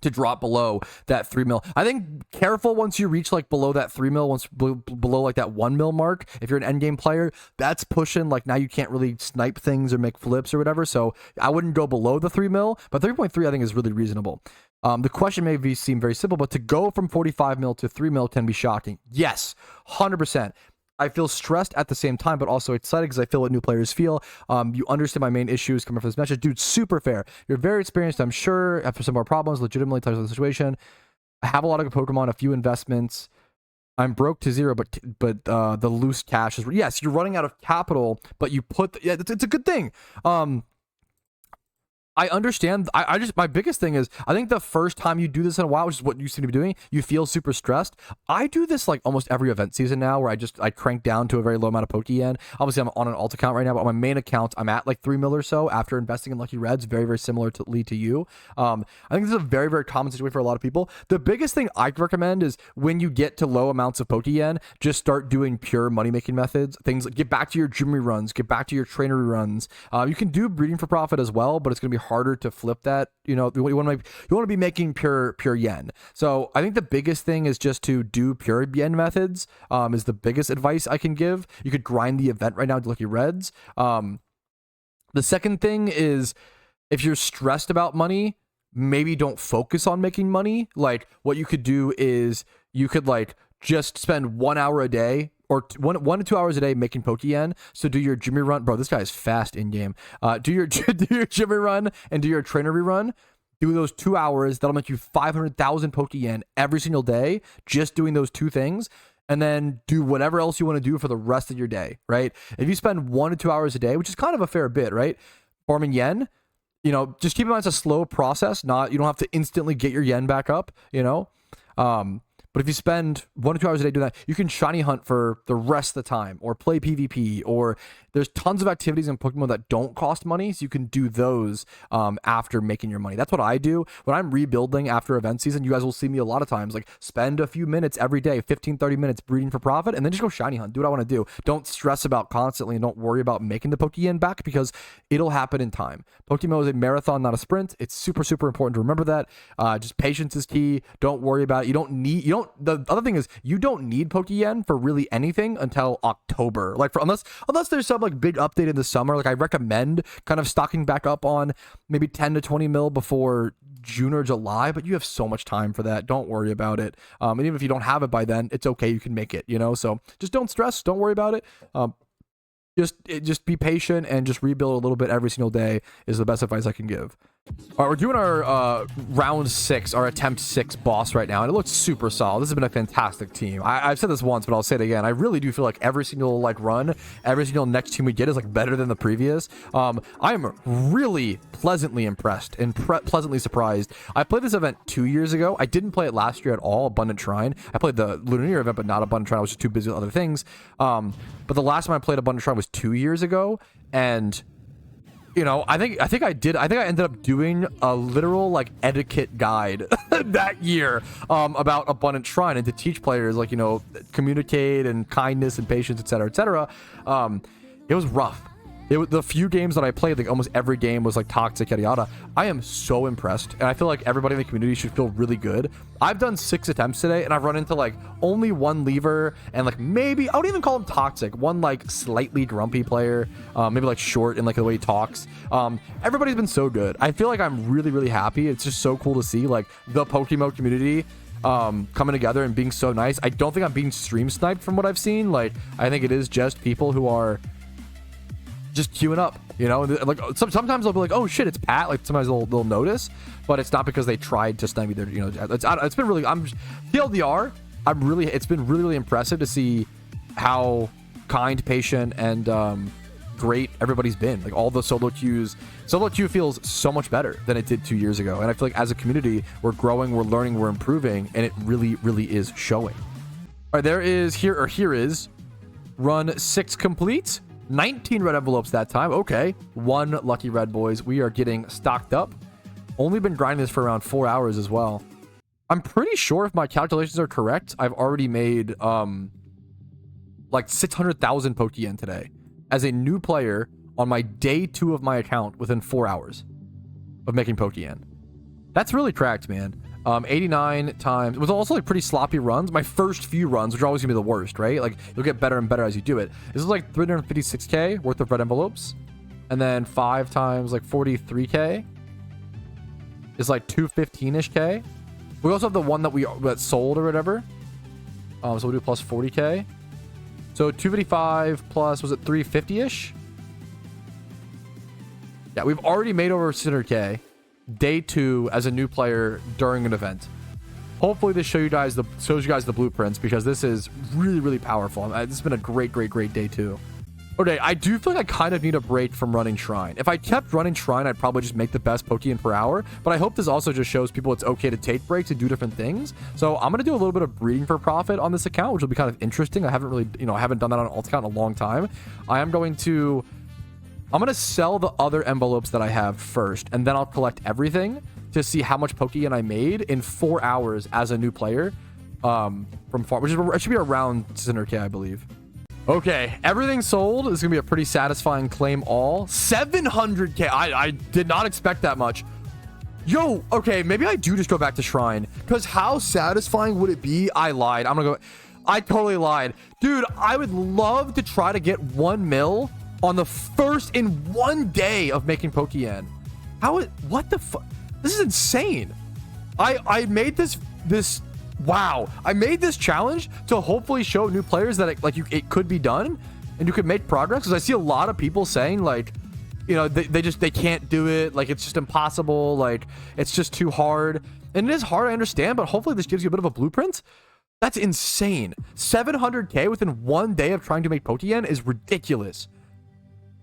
to drop below that 3 mil. I think careful once you reach like below that 3 mil, once below like that 1 mil mark. If you're an end game player, that's pushing, like now you can't really snipe things or make flips or whatever. So I wouldn't go below the 3 mil, but 3.3 I think is really reasonable. The question may seem very simple, but to go from 45 mil to 3 mil can be shocking. Yes, 100%. I feel stressed at the same time, but also excited because I feel what new players feel. You understand my main issues coming from this message. Dude, super fair. You're very experienced, I'm sure. After some more problems, legitimately touched on the situation. I have a lot of good Pokemon, a few investments. I'm broke to zero, but the loose cash is... Yes, you're running out of capital, but you put... Yeah, it's a good thing. I understand. I just, my biggest thing is, I think the first time you do this in a while, which is what you seem to be doing, you feel super stressed. I do this like almost every event season now, where I crank down to a very low amount of Pokeyen. Obviously, I'm on an alt account right now, but on my main account, I'm at like 3 mil or so after investing in Lucky Reds. Very, very similar to Lee to you. I think this is a very, very common situation for a lot of people. The biggest thing I recommend is when you get to low amounts of Pokeyen, just start doing pure money making methods. Things like get back to your gym reruns, get back to your trainer reruns. You can do breeding for profit as well, but it's going to be harder to flip that. You know, you want to be making pure yen. So I think the biggest thing is just to do pure yen methods. Is the biggest advice I can give. You could grind the event right now to Lucky Reds. The second thing is, if you're stressed about money, maybe don't focus on making money. Like, what you could do is you could like just spend 1 hour a day, or 1 to 2 hours a day making Pokeyen. So do your Jimmy run. Bro, this guy is fast in game. Do your Jimmy run and do your trainer rerun. Do those 2 hours. That'll make you 500,000 Pokeyen every single day, just doing those 2 things. And then do whatever else you want to do for the rest of your day, right? If you spend 1 to 2 hours a day, which is kind of a fair bit, right? Farming yen, you know, just keep in mind it's a slow process. You don't have to instantly get your yen back up, you know? But if you spend 1 to 2 hours a day doing that, you can shiny hunt for the rest of the time, or play PvP, or there's tons of activities in Pokemon that don't cost money, so you can do those after making your money. That's what I do. When I'm rebuilding after event season, you guys will see me a lot of times, like, spend a few minutes every day, 15, 30 minutes breeding for profit, and then just go shiny hunt. Do what I want to do. Don't stress about constantly, and don't worry about making the Pokeyen back, because it'll happen in time. PokeMMO is a marathon, not a sprint. It's super, super important to remember that. Just patience is key. Don't worry about it. The other thing is, you don't need Pokeyen for really anything until October. Like, unless there's some like big update in the summer. Like, I recommend kind of stocking back up on maybe 10 to 20 mil before June or July, but you have so much time for that. Don't worry about it. And even if you don't have it by then, it's okay. You can make it, you know? So just don't stress. Don't worry about it. Just be patient and just rebuild a little bit every single day is the best advice I can give. All right, we're doing our round 6, our attempt 6 boss right now, and it looks super solid. This has been a fantastic team. I've said this once, but I'll say it again. I really do feel like every single like run, every single next team we get is like better than the previous. I am really pleasantly impressed and pleasantly surprised. I played this event 2 years ago. I didn't play it last year at all, Abundant Shrine. I played the Lunar New Year event, but not Abundant Shrine. I was just too busy with other things. But the last time I played Abundant Shrine was 2 years ago, and you know, I think I ended up doing a literal like etiquette guide that year about Abundant Shrine, and to teach players like, you know, communicate and kindness and patience, etc., etc. It was rough. The few games that I played, like almost every game was like toxic, yada yada. I am so impressed, and I feel like everybody in the community should feel really good. I've done 6 attempts today, and I've run into like only 1 lever, and like maybe, I wouldn't even call him toxic, 1 like slightly grumpy player, maybe like short in like the way he talks. Everybody's been so good. I feel like I'm really, really happy. It's just so cool to see like the PokeMMO community coming together and being so nice. I don't think I'm being stream sniped from what I've seen. Like, I think it is just people who are just queuing up, you know. Like sometimes they'll be like, oh shit, it's Pat. Like sometimes they'll notice, but it's not because they tried to snipe me there, you know. It's been really, TLDR, it's been really, really impressive to see how kind, patient, and great everybody's been. Like, all the solo queue feels so much better than it did 2 years ago, and I feel like as a community we're growing, we're learning, we're improving, and it really, really is showing. All right, here is run 6 complete. 19 red envelopes that time. Okay, 1 lucky red, boys. We are getting stocked up. Only been grinding this for around 4 hours as well. I'm pretty sure, if my calculations are correct, I've already made like 600,000 Pokeyen today as a new player on my day 2 of my account within 4 hours of making Pokeyen. That's really cracked, man. 89 times. It was also like pretty sloppy runs. My first few runs, which are always gonna be the worst, right? Like, you'll get better and better as you do it. This is like 356k worth of red envelopes, and then 5 times like 43k is like 215ish k. We also have the one that sold or whatever. So we'll do plus 40k. So 255 plus, was it 350ish? Yeah, we've already made over 600k. Day 2 as a new player during an event. Hopefully this shows you guys the blueprints, because this is really, really powerful. This has been a great day 2. Okay, I do feel like I kind of need a break from running Shrine. If I kept running Shrine, I'd probably just make the best Pokeyen per hour. But I hope this also just shows people it's okay to take breaks and do different things. So I'm going to do a little bit of breeding for profit on this account, which will be kind of interesting. I haven't really, I haven't done that on an alt account in a long time. I'm going to sell the other envelopes that I have first, and then I'll collect everything to see how much Pokeyen I made in 4 hours as a new player from farm, which it should be around 600k, I believe. Okay, everything sold. This is gonna be a pretty satisfying claim all. 700k. I did not expect that much. Yo, okay, maybe I do just go back to Shrine, because how satisfying would it be? I lied. I totally lied. Dude, I would love to try to get 1 mil on the first in 1 day of making Pokeyen. What the fuck? This is insane. I made this wow, I made this challenge to hopefully show new players that it could be done and you could make progress, because I see a lot of people saying like, they can't do it, like it's just impossible, like it's just too hard. And it is hard, I understand, but hopefully this gives you a bit of a blueprint. That's insane. 700k within 1 day of trying to make Pokeyen is ridiculous.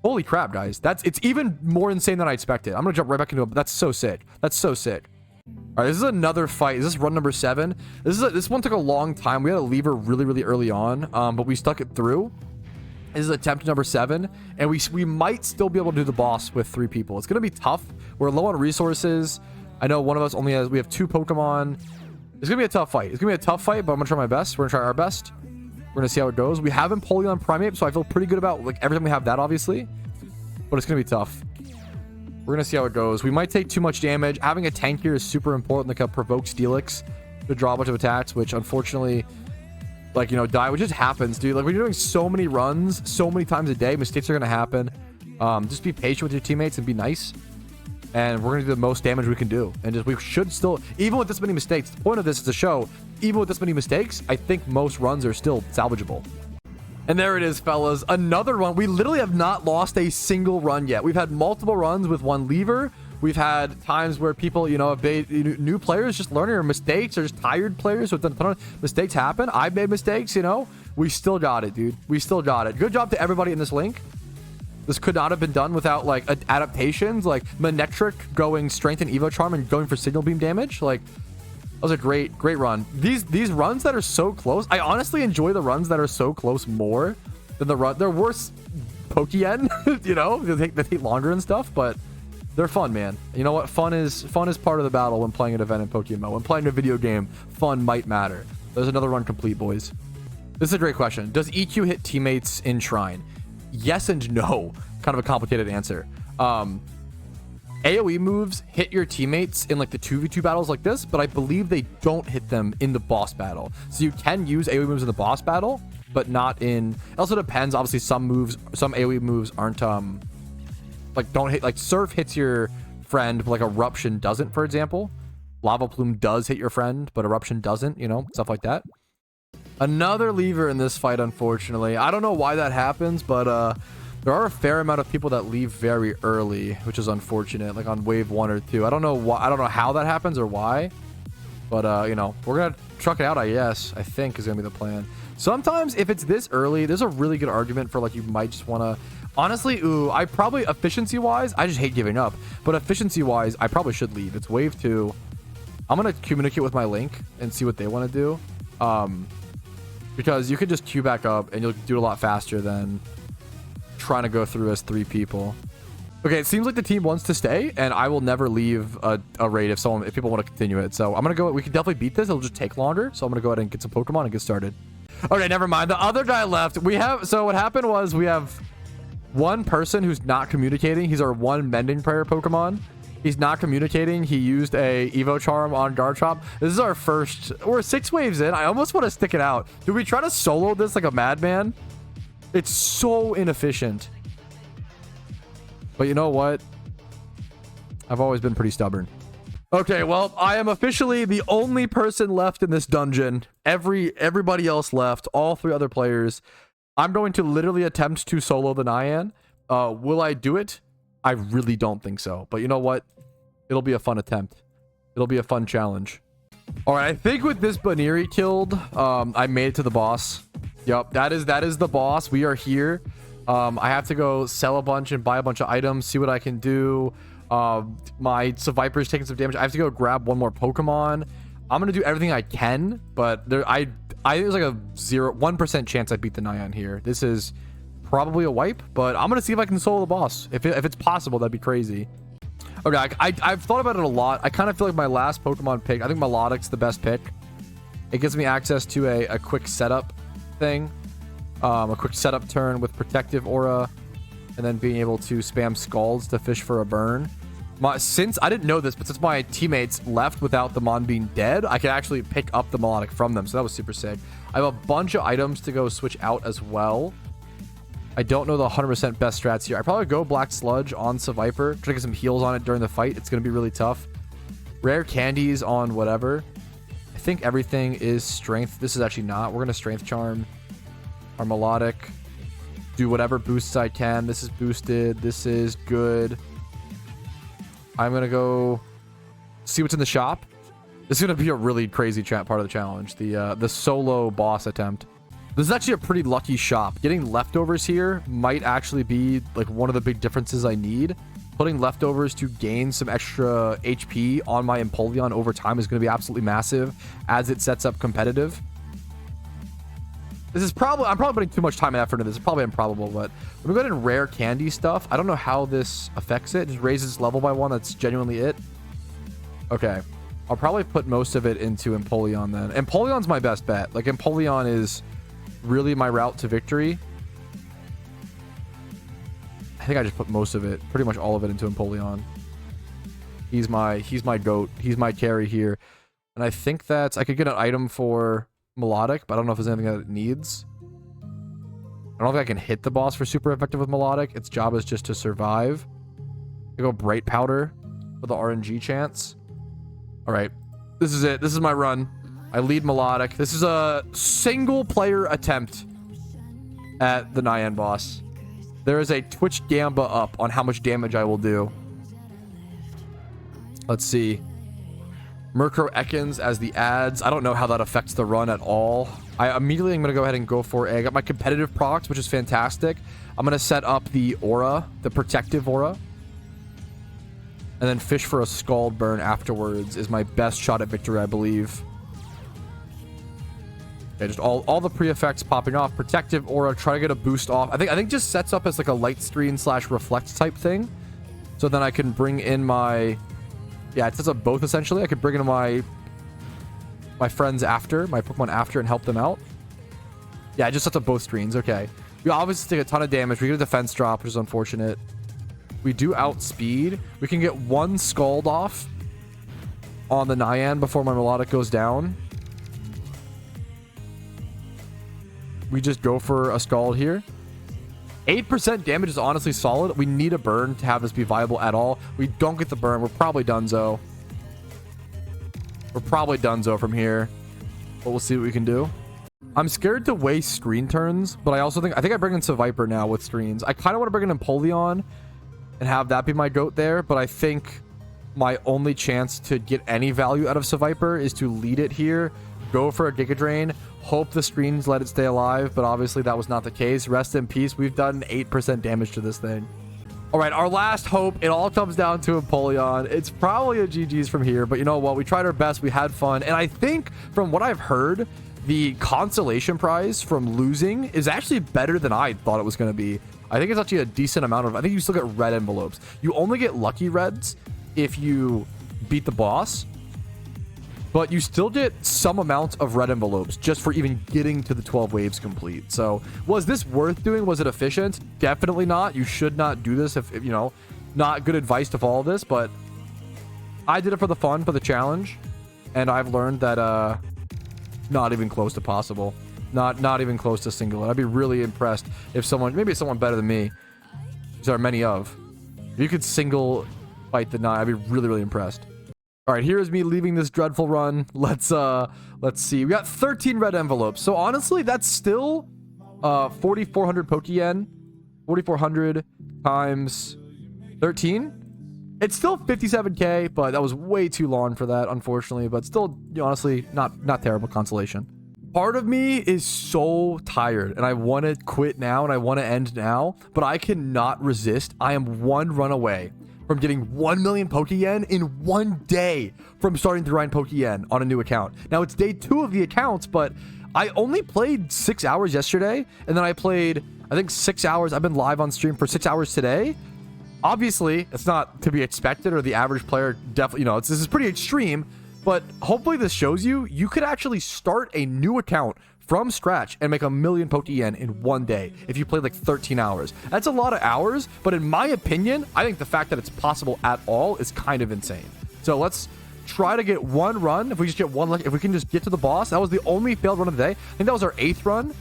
Holy crap, guys. It's even more insane than I expected. I'm gonna jump right back into it, but that's so sick. That's so sick. All right, this is another fight. Is this run number 7? This one took a long time. We had to leave her really early on, but we stuck it through. This is attempt number 7, and we might still be able to do the boss with 3 people. It's gonna be tough. We're low on resources. I know one of us we have 2 Pokemon. It's gonna be a tough fight. It's gonna be a tough fight, but I'm gonna try my best. We're gonna try our best. We're gonna see how it goes. We have Milotic Primeape, so I feel pretty good about like every time we have that, obviously, but it's gonna be tough. We're gonna see how it goes. We might take too much damage. Having a tank here is super important. Like a provoke Steelix to draw a bunch of attacks, which unfortunately, like, die, which just happens, dude. Like, when you're doing so many runs so many times a day, mistakes are gonna happen. Just be patient with your teammates and be nice, and we're gonna do the most damage we can do. And we should still, even with this many mistakes, the point of this is to show, even with this many mistakes, I think most runs are still salvageable. And there it is, fellas. Another run. We literally have not lost a single run yet. We've had multiple runs with 1 lever. We've had times where people, have made new players just learning, or mistakes, or just tired players with a ton of mistakes happen. I made mistakes, We still got it, dude. We still got it. Good job to everybody in this link. This could not have been done without, like, adaptations, like Manectric going Strength and Evo Charm and going for Signal Beam damage. Like, that was a great run. These runs that are so close, I honestly enjoy the runs that are so close more than the run. They're worse Pokeyen, they take longer and stuff, but they're fun, man. You know what? Fun is part of the battle when playing an event in PokeMMO. When playing a video game, fun might matter. There's another run complete, boys. This is a great question. Does EQ hit teammates in Shrine? Yes and no. Kind of a complicated answer. AoE moves hit your teammates in like the 2v2 battles like this, but I believe they don't hit them in the boss battle. So you can use AoE moves in the boss battle, but not in... It also depends. Obviously, some AoE moves aren't like don't hit. Like Surf hits your friend, but like Eruption doesn't, for example. Lava Plume does hit your friend, but Eruption doesn't. Stuff like that. Another lever in this fight, unfortunately. I don't know why that happens, but there are a fair amount of people that leave very early, which is unfortunate, like on wave 1 or 2. I don't know why. I don't know how that happens or why, but we're gonna truck it out, I guess. I think is gonna be the plan. Sometimes if it's this early, there's a really good argument for like you might just want to. Honestly, I probably efficiency wise, I just hate giving up, but efficiency wise, I probably should leave. It's wave 2. I'm gonna communicate with my link and see what they want to do, because you could just queue back up and you'll do it a lot faster than trying to go through as 3 people. Okay, it seems like the team wants to stay, and I will never leave a raid if people want to continue it. So I'm gonna go. We can definitely beat this. It'll just take longer. So I'm gonna go ahead and get some Pokemon and get started. Okay, never mind. The other guy left. So what happened was we have one person who's not communicating. He's our one Mending Prayer Pokemon. He's not communicating. He used a Evo Charm on Garchomp. This is our first. We're 6 waves in. I almost want to stick it out. Do we try to solo this like a madman? It's so inefficient. But you know what? I've always been pretty stubborn. Okay, well, I am officially the only person left in this dungeon. Everybody else left. All 3 other players. I'm going to literally attempt to solo the Nian. Will I do it? I really don't think so. But you know what? It'll be a fun attempt. It'll be a fun challenge. All right, I think with this Baniri killed, I made it to the boss. Yep, that is the boss. We are here. I have to go sell a bunch and buy a bunch of items, see what I can do. My Viper's taking some damage. I have to go grab one more Pokemon. I'm gonna do everything I can, but I think there's like a 1% chance I beat the Nian here. This is probably a wipe, but I'm gonna see if I can solo the boss. If it's possible, that'd be crazy. Okay, I've thought about it a lot. I kind of feel like my last Pokemon pick, I think Milotic's the best pick. It gives me access to a quick setup thing, a quick setup turn with Protective Aura, and then being able to spam Scalds to fish for a burn. Since I didn't know this, but since my teammates left without the Mon being dead, I could actually pick up the Milotic from them, so that was super sick. I have a bunch of items to go switch out as well. I don't know the 100% best strats here. I probably go Black Sludge on Viper, try to get some heals on it during the fight. It's going to be really tough. Rare candies on whatever. I think everything is strength. This is actually not. We're going to Strength Charm our Milotic. Do whatever boosts I can. This is boosted. This is good. I'm going to go see what's in the shop. This is going to be a really crazy part of the challenge. The solo boss attempt. This is actually a pretty lucky shop. Getting leftovers here might actually be like one of the big differences I need. Putting leftovers to gain some extra HP on my Empoleon over time is going to be absolutely massive as it sets up competitive. This is probably, I'm probably putting too much time and effort into this. It's probably improbable, but let me go ahead and rare candy stuff. I don't know how this affects it. It just raises level by 1. That's genuinely it. Okay. I'll probably put most of it into Empoleon then. Empoleon's my best bet. Like, Empoleon is really my route to victory. I think I just put most of it, pretty much all of it, into Empoleon. He's my goat. He's my carry here. And I think that's, I could get an item for Milotic, but I don't know if there's anything that it needs. I don't think I can hit the boss for super effective with Milotic. Its job is just to survive. I go Bright Powder for the RNG chance. All right, this is it. This is my run. I lead Milotic. This is a single player attempt at the Nian boss. There is a Twitch Gamba up on how much damage I will do. Let's see. Murkrow Ekans as the ads. I don't know how that affects the run at all. I immediately am going to go ahead and go for I got my competitive procs, which is fantastic. I'm going to set up the aura, the protective aura. And then fish for a Scald Burn afterwards is my best shot at victory, I believe. Okay, just all the pre-effects popping off. Protective aura, try to get a boost off. I think just sets up as like a light screen / reflect type thing. So then I can bring in my... Yeah, it sets up both essentially. I could bring in my friends after, my Pokemon after, and help them out. Yeah, it just sets up both screens. Okay. We obviously take a ton of damage. We get a defense drop, which is unfortunate. We do outspeed. We can get one Scald off on the Nian before my Milotic goes down. We just go for a Scald here. 8% damage is honestly solid. We need a burn to have this be viable at all. We don't get the burn. We're probably donezo. We're probably donezo from here. But we'll see what we can do. I'm scared to waste screen turns, but I think I bring in Viper now with screens. I kind of want to bring in Empoleon and have that be my goat there, but I think my only chance to get any value out of Viper is to lead it here, go for a Giga Drain, hope the screens let it stay alive, but obviously that was not the case. Rest in peace. We've done 8% damage to this thing. All right, our last hope. It all comes down to Empoleon. It's probably a GG's from here, but you know what? We tried our best. We had fun. And I think from what I've heard, the consolation prize from losing is actually better than I thought it was going to be. I think it's actually a decent amount of... I think you still get red envelopes. You only get lucky reds if you beat the boss, but you still get some amount of red envelopes just for even getting to the 12 waves complete. So was this worth doing? Was it efficient? Definitely not. You should not do this if you know, not good advice to follow this, but I did it for the fun, for the challenge. And I've learned that not even close to possible. Not even close to single it. I'd be really impressed if someone, maybe someone better than me, there are many of, if you could single fight the Nian, I'd be really, really impressed. All right, here is me leaving this dreadful run. Let's see. We got 13 red envelopes. So honestly, that's still 4,400 Pokeyen. 4,400 times 13. It's still 57k, but that was way too long for that, unfortunately. But still, honestly, not terrible consolation. Part of me is so tired and I want to quit now and I want to end now, but I cannot resist. I am one run away from getting 1 million Pokeyen in 1 day from starting to grind Pokeyen on a new account. Now it's day 2 of the accounts, but I only played 6 hours yesterday, and then I played, I think 6 hours. I've been live on stream for 6 hours today. Obviously, it's not to be expected, or the average player definitely, this is pretty extreme, but hopefully this shows you could actually start a new account from scratch and make 1 million Pokeyen in 1 day if you play like 13 hours. That's a lot of hours, but in my opinion, I think the fact that it's possible at all is kind of insane. So let's try to get one run. If we just get one, if we can just get to the boss. That was the only failed run of the day. I think that was our 8th run.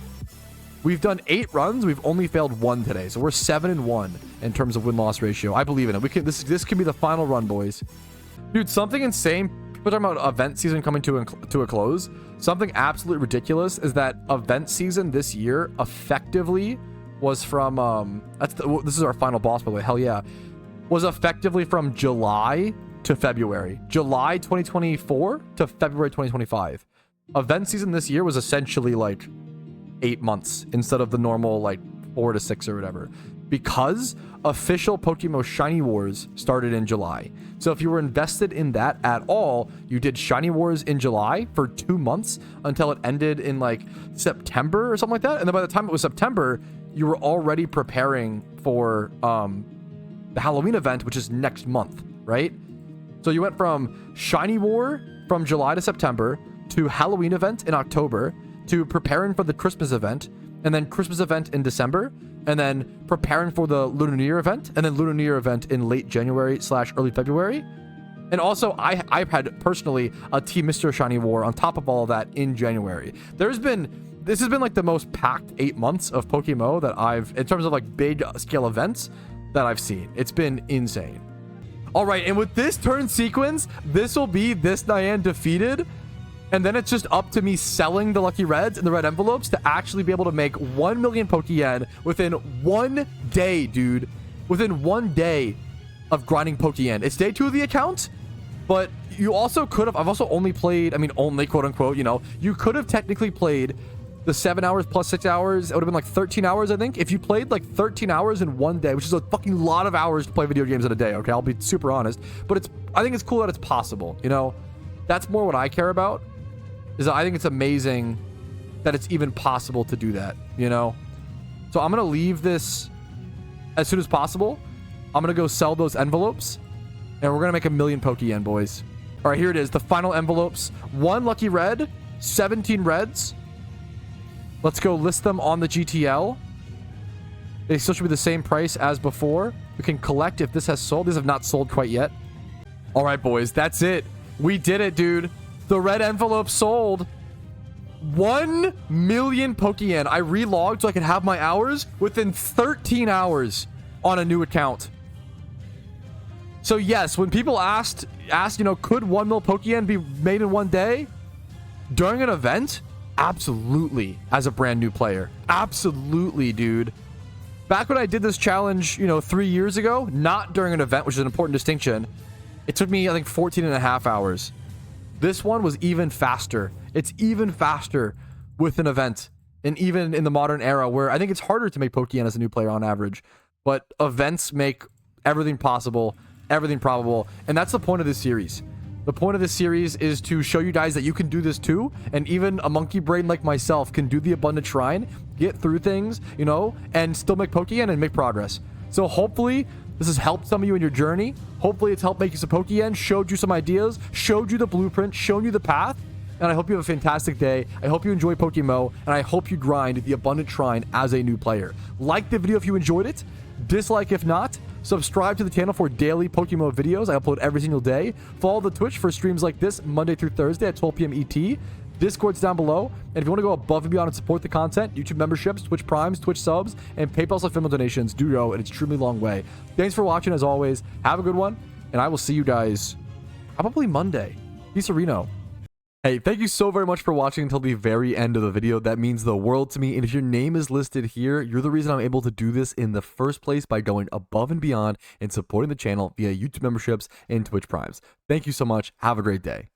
We've done 8 runs. We've only failed 1 today. So we're 7-1 in terms of win-loss ratio. I believe in it. We can. This can be the final run, boys. Dude, something insane. We're talking about event season coming to a close. Something absolutely ridiculous is that event season this year effectively was from this is our final boss, by the way. Hell yeah. Was effectively from July to February. July 2024 to February 2025. Event season this year was essentially like 8 months instead of the normal like 4 to 6 or whatever, because official PokeMMO Shiny Wars started in July. So if you were invested in that at all, you did Shiny Wars in July for 2 months until it ended in like September or something like that. And then by the time it was September, you were already preparing for the Halloween event, which is next month, right? So you went from Shiny War from July to September to Halloween event in October to preparing for the Christmas event, and then Christmas event in December, and then preparing for the Lunar New Year event, and then Lunar New Year event in late January / early February. And also, I've had personally a Team Mr. Shiny War on top of all of that in January. This has been like the most packed 8 months of PokeMMO that I've, in terms of like big scale events that I've seen. It's been insane. All right, and with this turn sequence, this will be this Nian defeated. And then it's just up to me selling the lucky reds and the red envelopes to actually be able to make 1 million Pokeyen within 1 day, dude. Within 1 day of grinding Pokeyen. It's day 2 of the account, but you also could have, I've also only played, I mean, only quote unquote, you could have technically played the 7 hours plus 6 hours. It would have been like 13 hours, I think. If you played like 13 hours in 1 day, which is a fucking lot of hours to play video games in a day, okay? I'll be super honest. But I think it's cool that it's possible, That's more what I care about. I think it's amazing that it's even possible to do that, So I'm going to leave this as soon as possible. I'm going to go sell those envelopes, and we're going to make 1 million Pokeyen, boys. All right, here it is. The final envelopes. 1 lucky red, 17 reds. Let's go list them on the GTL. They still should be the same price as before. We can collect if this has sold. These have not sold quite yet. All right, boys, that's it. We did it, dude. The red envelope sold. 1 million Pokeyen. I relogged so I could have my hours within 13 hours on a new account. So yes, when people asked, could 1 mil Pokeyen be made in 1 day during an event? Absolutely. As a brand new player, absolutely, dude. Back when I did this challenge, 3 years ago, not during an event, which is an important distinction, it took me, I think, 14.5 hours. This one was even faster. It's even faster with an event. And even in the modern era where I think it's harder to make Pokeyen as a new player on average. But events make everything possible, everything probable. And that's the point of this series. The point of this series is to show you guys that you can do this too. And even a monkey brain like myself can do the Abundant Shrine, get through things, and still make Pokeyen and make progress. So hopefully this has helped some of you in your journey. Hopefully it's helped make you some Pokeyen, showed you some ideas, showed you the blueprint, shown you the path. And I hope you have a fantastic day. I hope you enjoy PokeMMO, and I hope you grind the Abundant Shrine as a new player. Like the video if you enjoyed it. Dislike if not. Subscribe to the channel for daily PokeMMO videos. I upload every single day. Follow the Twitch for streams like this Monday through Thursday at 12 p.m. ET. Discord's down below. And if you want to go above and beyond and support the content, YouTube memberships, Twitch Primes, Twitch subs, and PayPal/Venmo donations do go an extremely long way. Thanks for watching as always. Have a good one, and I will see you guys probably Monday. Peace, Reno. Hey, thank you so very much for watching until the very end of the video. That means the world to me. And if your name is listed here, you're the reason I'm able to do this in the first place by going above and beyond and supporting the channel via YouTube memberships and Twitch Primes. Thank you so much. Have a great day.